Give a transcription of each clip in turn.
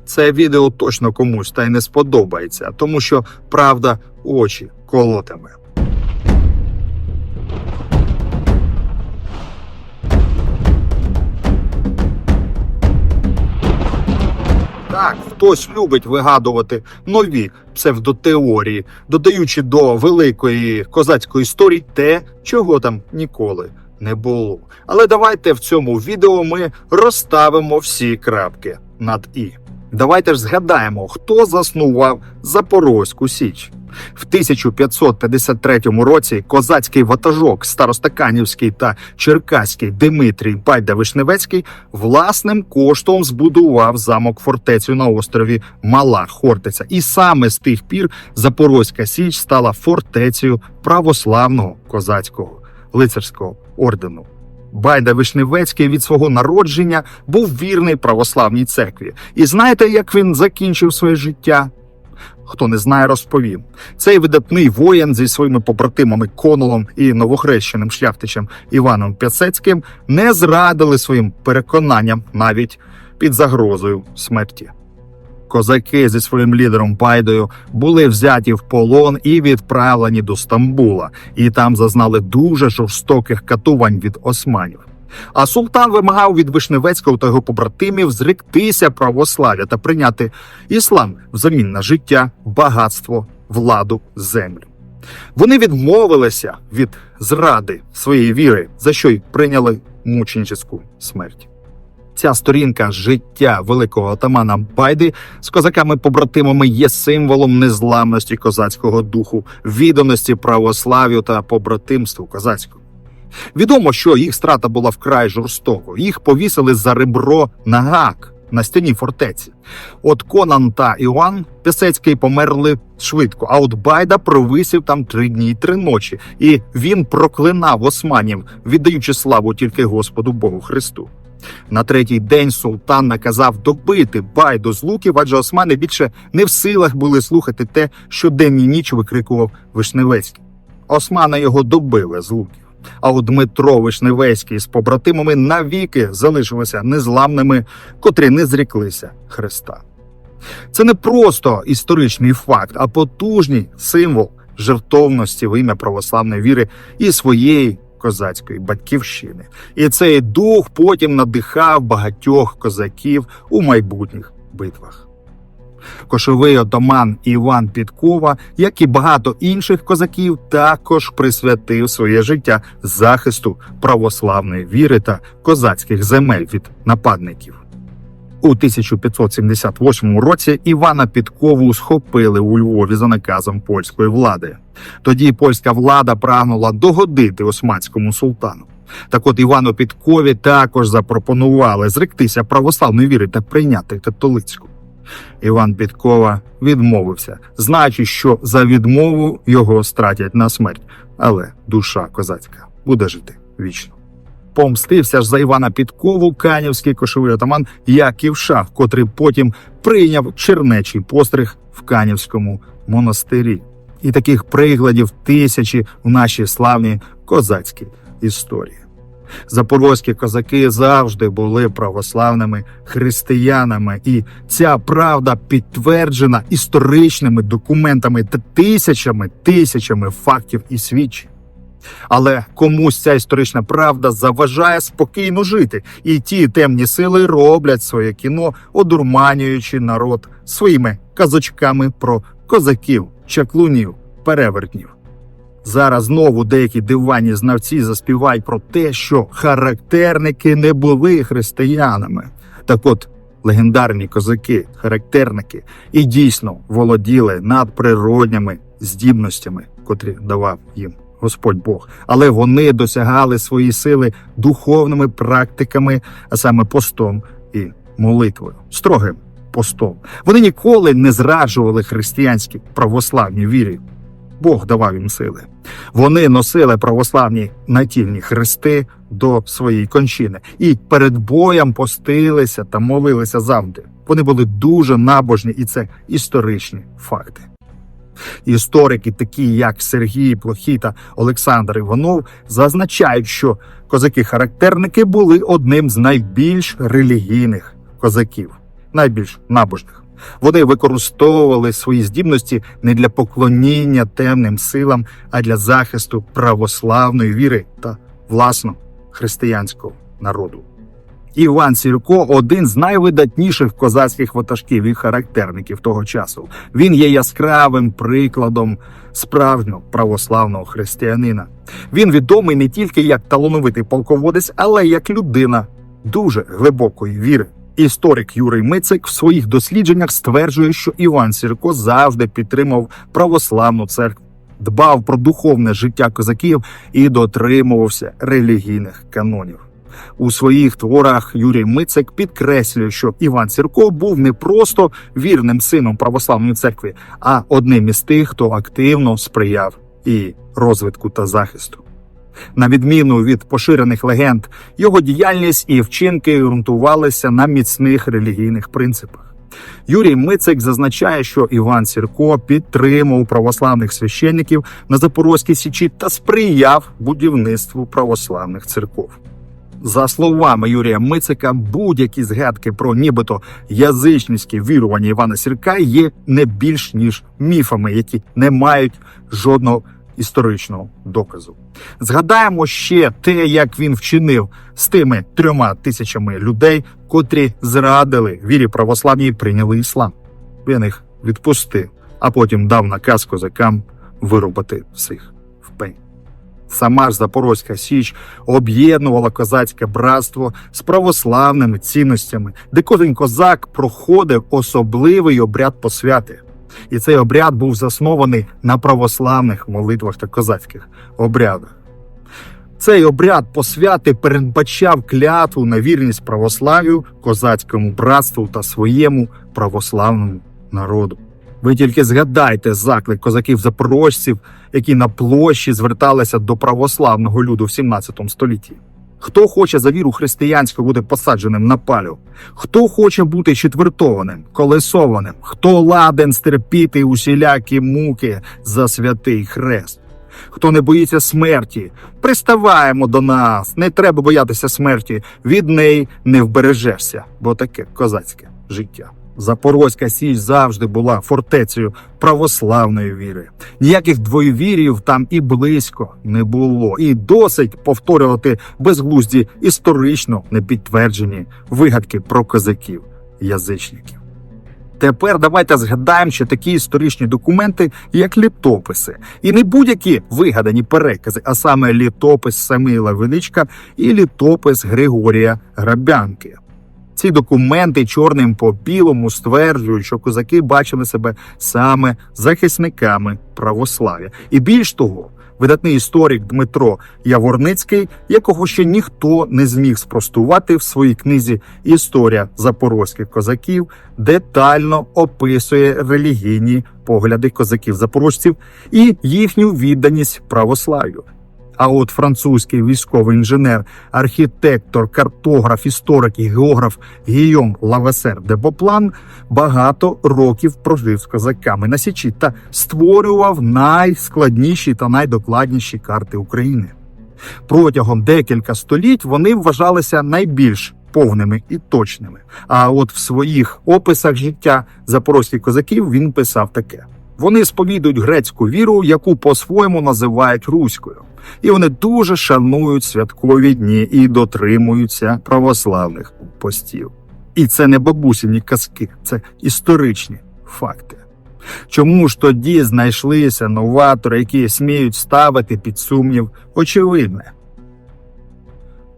Це відео точно комусь та й не сподобається, тому що правда очі колотиме. Так, хтось любить вигадувати нові псевдотеорії, додаючи до великої козацької історії те, чого там ніколи не було. Але давайте в цьому відео ми розставимо всі крапки над «і». Давайте ж згадаємо, хто заснував Запорозьку Січ. В 1553 році козацький ватажок Старостаканівський та Черкаський Димитрій Байда-Вишневецький власним коштом збудував замок-фортецю на острові Мала Хортиця. І саме з тих пір Запорозька Січ стала фортецею православного козацького лицарського ордену. Байда-Вишневецький від свого народження був вірний православній церкві. І знаєте, як він закінчив своє життя? Хто не знає, розповім. Цей видатний воїн зі своїми побратимами Конолом і новохрещеним шляхтичем Іваном Пясецьким не зрадили своїм переконанням навіть під загрозою смерті. Козаки зі своїм лідером Байдою були взяті в полон і відправлені до Стамбула, і там зазнали дуже жорстоких катувань від османів. А султан вимагав від Вишневецького та його побратимів зректися православ'я та прийняти іслам взамін на життя, багатство, владу, землю. Вони відмовилися від зради своєї віри, за що й прийняли мученическу смерть. Ця сторінка життя великого отамана Байди з козаками-побратимами є символом незламності козацького духу, відданості православ'ю та побратимству козацькому. Відомо, що їх страта була вкрай жорстокою. Їх повісили за ребро на гак на стіні фортеці. От Конан та Іван Пясецький померли швидко, а от Байда провисів там 3 дні і 3 ночі. І він проклинав османів, віддаючи славу тільки Господу Богу Христу. На 3-й день султан наказав добити Байду з луків, адже османи більше не в силах були слухати те, що день і ніч викрикував Вишневецький. Османи його добили з луків. А от Дмитро Вишневецький з побратимами навіки залишилися незламними, котрі не зріклися Христа. Це не просто історичний факт, а потужний символ жертовності в ім'я православної віри і своєї козацької батьківщини. І цей дух потім надихав багатьох козаків у майбутніх битвах. Кошовий отаман Іван Підкова, як і багато інших козаків, також присвятив своє життя захисту православної віри та козацьких земель від нападників. У 1578 році Івана Підкову схопили у Львові за наказом польської влади. Тоді польська влада прагнула догодити османському султану. Так от Івану Підкові також запропонували зректися православної віри та прийняти католицьку. Іван Підкова відмовився, знаючи, що за відмову його стратять на смерть, але душа козацька буде жити вічно. Помстився ж за Івана Підкову канівський кошовий отаман Яків Шах, котрий потім прийняв чернечий постриг в Канівському монастирі. І таких прикладів тисячі в нашій славній козацькій історії. Запорозькі козаки завжди були православними християнами, і ця правда підтверджена історичними документами та тисячами фактів і свідчень. Але комусь ця історична правда заважає спокійно жити, і ті темні сили роблять своє кіно, одурманюючи народ своїми казочками про козаків, чаклунів, перевертнів. Зараз знову деякі диванні знавці заспівають про те, що характерники не були християнами. Так от, легендарні козаки, характерники, і дійсно володіли надприродніми здібностями, котрі давав їм Господь Бог. Але вони досягали свої сили духовними практиками, а саме постом і молитвою, строгим постом. Вони ніколи не зраджували християнській православній вірі. Бог давав їм сили. Вони носили православні натільні хрести до своєї кончини. І перед боєм постилися та молилися завжди. Вони були дуже набожні, і це історичні факти. Історики, такі як Сергій Плохій та Олександр Іванов, зазначають, що козаки-характерники були одним з найбільш релігійних козаків. найбільш набожних. Вони використовували свої здібності не для поклоніння темним силам, а для захисту православної віри та, власно, християнського народу. Іван Сірко – один з найвидатніших козацьких ватажків і характерників того часу. Він є яскравим прикладом справжнього православного християнина. Він відомий не тільки як талановитий полководець, але й як людина дуже глибокої віри. Історик Юрій Мицик в своїх дослідженнях стверджує, що Іван Сірко завжди підтримав православну церкву, дбав про духовне життя козаків і дотримувався релігійних канонів. У своїх творах Юрій Мицик підкреслює, що Іван Сірко був не просто вірним сином православної церкви, а одним із тих, хто активно сприяв і розвитку та захисту. На відміну від поширених легенд, його діяльність і вчинки ґрунтувалися на міцних релігійних принципах. Юрій Мицик зазначає, що Іван Сірко підтримував православних священників на Запорозькій Січі та сприяв будівництву православних церков. За словами Юрія Мицика, будь-які згадки про нібито язичницькі вірування Івана Сірка є не більш ніж міфами, які не мають жодного історичного доказу. Згадаємо ще те, як він вчинив з тими 3000 людей, котрі зрадили вірі православній і прийняли іслам. Він їх відпустив, а потім дав наказ козакам вирубати всіх в пень. Сама ж Запорозька Січ об'єднувала козацьке братство з православними цінностями, де кожен козак проходив особливий обряд посвяти. І цей обряд був заснований на православних молитвах та козацьких обрядах. Цей обряд посвяти передбачав клятву на вірність православ'ю, козацькому братству та своєму православному народу. Ви тільки згадайте заклик козаків-запорожців, які на площі зверталися до православного люду в 17 столітті. Хто хоче за віру християнську бути посадженим на палю? Хто хоче бути четвертованим, колесованим? Хто ладен стерпіти усілякі муки за святий хрест? Хто не боїться смерті? Приставаємо до нас, не треба боятися смерті, від неї не вбережешся, бо таке козацьке життя. Запорозька Січ завжди була фортецею православної віри. Ніяких двоєвірів там і близько не було. І досить повторювати безглузді історично непідтверджені вигадки про козаків-язичників. Тепер давайте згадаємо ще такі історичні документи, як літописи. І не будь-які вигадані перекази, а саме літопис Самуїла Величка і літопис Григорія Грабянки. Ці документи чорним по білому стверджують, що козаки бачили себе саме захисниками православ'я. І більш того, видатний історик Дмитро Яворницький, якого ще ніхто не зміг спростувати, в своїй книзі «Історія запорозьких козаків» детально описує релігійні погляди козаків-запорожців і їхню відданість православ'ю. А от французький військовий інженер, архітектор, картограф, історик і географ Гійом Лавесер де Боплан багато років прожив з козаками на Січі та створював найскладніші та найдокладніші карти України. Протягом декілька століть вони вважалися найбільш повними і точними. А от в своїх описах життя запорозьких козаків він писав таке. Вони сповідують грецьку віру, яку по-своєму називають руською. І вони дуже шанують святкові дні і дотримуються православних постів. І це не бабусині казки, це історичні факти. Чому ж тоді знайшлися новатори, які сміють ставити під сумнів очевидне?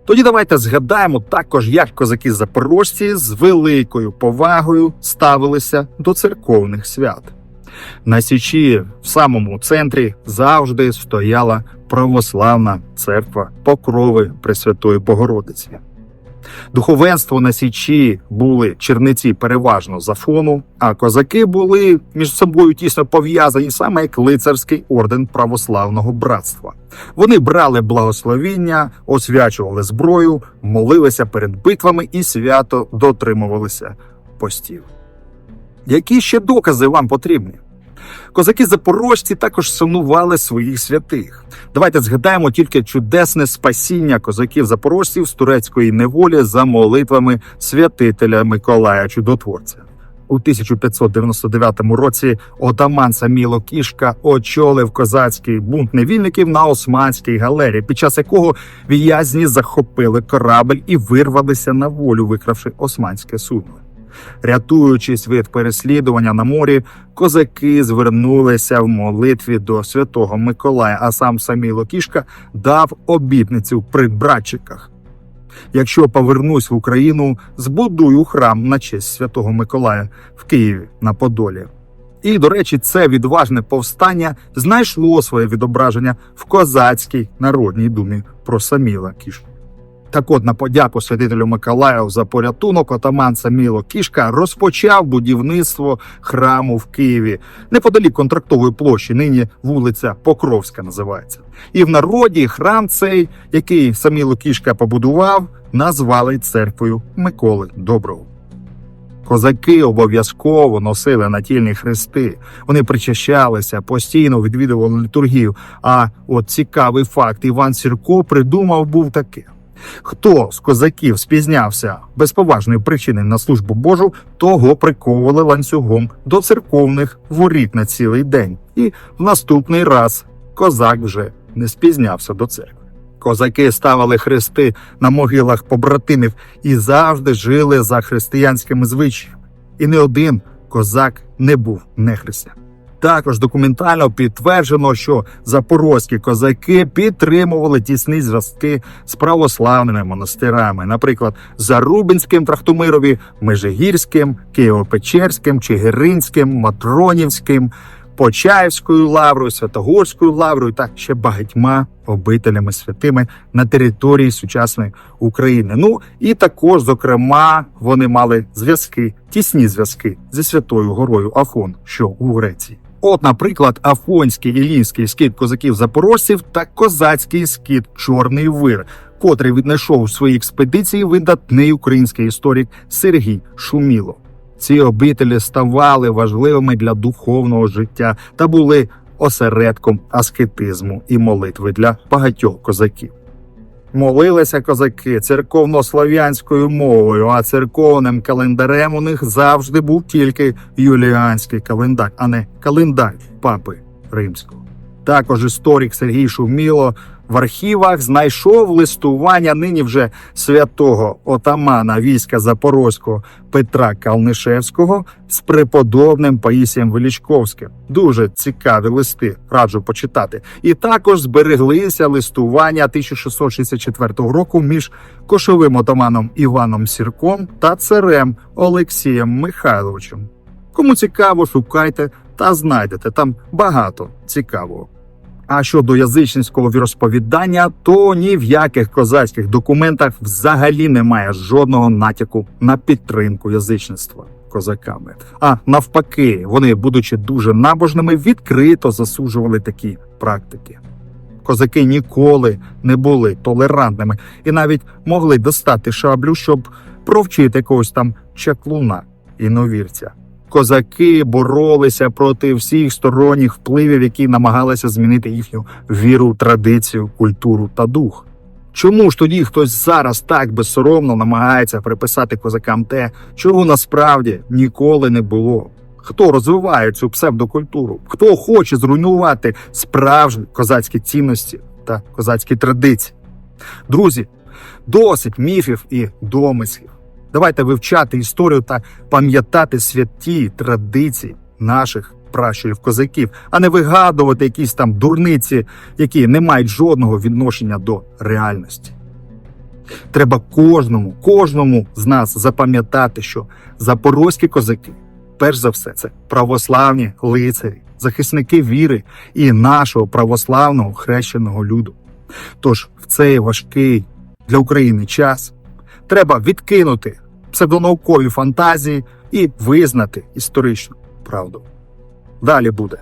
Тоді давайте згадаємо також, як козаки-запорожці з великою повагою ставилися до церковних свят. На Січі, в самому центрі, завжди стояла православна церква Покрови Пресвятої Богородиці. Духовенство на Січі були черниці переважно з Афону, а козаки були між собою тісно пов'язані саме як лицарський орден православного братства. Вони брали благословіння, освячували зброю, молилися перед битвами і свято дотримувалися постів. Які ще докази вам потрібні? Козаки-запорожці також шанували своїх святих. Давайте згадаємо тільки чудесне спасіння козаків-запорожців з турецької неволі за молитвами святителя Миколая Чудотворця. У 1599 році отаман Саміло Кішка очолив козацький бунт невільників на Османській галері, під час якого в'язні захопили корабель і вирвалися на волю, викравши османське судно. Рятуючись від переслідування на морі, козаки звернулися в молитві до святого Миколая, а сам Саміло Кішка дав обітницю при братчиках: якщо повернусь в Україну, збудую храм на честь святого Миколая в Києві на Подолі. І, до речі, це відважне повстання знайшло своє відображення в Козацькій Народній Думі про Саміла Кішку. Так от, на подяку святителю Миколаю за порятунок, отаман Саміло Кішка розпочав будівництво храму в Києві, неподалік Контрактової площі, нині вулиця Покровська називається. І в народі храм цей, який Саміло Кішка побудував, назвали церквою Миколи Доброго. Козаки обов'язково носили натільні хрести, вони причащалися, постійно відвідували літургію. А от цікавий факт Іван Сірко придумав був таке: хто з козаків спізнявся без поважної причини на службу Божу, того приковували ланцюгом до церковних воріт на цілий день. І в наступний раз козак вже не спізнявся до церкви. Козаки ставили хрести на могилах побратимів і завжди жили за християнськими звичаями. І не один козак не був нехристиянином. Також документально підтверджено, що запорозькі козаки підтримували тісні зв'язки з православними монастирами, наприклад, Зарубинським Трахтимирові, Межигірським, Києво-Печерським, Чигиринським, Матронівським, Почаївською лаврою, Святогорською лаврою та ще багатьма обителями святими на території сучасної України. Ну і також, зокрема, вони мали зв'язки, тісні зв'язки зі Святою горою Афон, що у Греції. От, наприклад, Афонський іллінський скит козаків-запорожців та козацький скит Чорний Вир, котрий віднайшов у своїй експедиції видатний український історик Сергій Шуміло. Ці обителі ставали важливими для духовного життя та були осередком аскетизму і молитви для багатьох козаків. Молилися козаки церковнослов'янською мовою, а церковним календарем у них завжди був тільки юліанський календар, а не календар папи Римського. Також історик Сергій Шуміло в архівах знайшов листування нині вже святого отамана війська Запорозького Петра Калнишевського з преподобним Паїсієм Величковським. Дуже цікаві листи, раджу почитати. І також збереглися листування 1664 року між кошовим отаманом Іваном Сірком та царем Олексієм Михайловичем. Кому цікаво, шукайте та знайдете, там багато цікавого. А щодо язичницького віросповідання, то ні в яких козацьких документах взагалі немає жодного натяку на підтримку язичництва козаками. А навпаки, вони, будучи дуже набожними, відкрито засуджували такі практики. Козаки ніколи не були толерантними і навіть могли достати шаблю, щоб провчити якогось там чаклуна, іновірця. Козаки боролися проти всіх сторонніх впливів, які намагалися змінити їхню віру, традицію, культуру та дух. Чому ж тоді хтось зараз так безсоромно намагається приписати козакам те, чого насправді ніколи не було? Хто розвиває цю псевдокультуру? Хто хоче зруйнувати справжні козацькі цінності та козацькі традиції? Друзі, досить міфів і домислів. Давайте вивчати історію та пам'ятати святі традиції наших пращурів-козаків, а не вигадувати якісь там дурниці, які не мають жодного відношення до реальності. Треба кожному з нас запам'ятати, що запорозькі козаки, перш за все, це православні лицарі, захисники віри і нашого православного хрещеного люду. Тож в цей важкий для України час треба відкинути псевдонаукові фантазії і визнати історичну правду. Далі буде.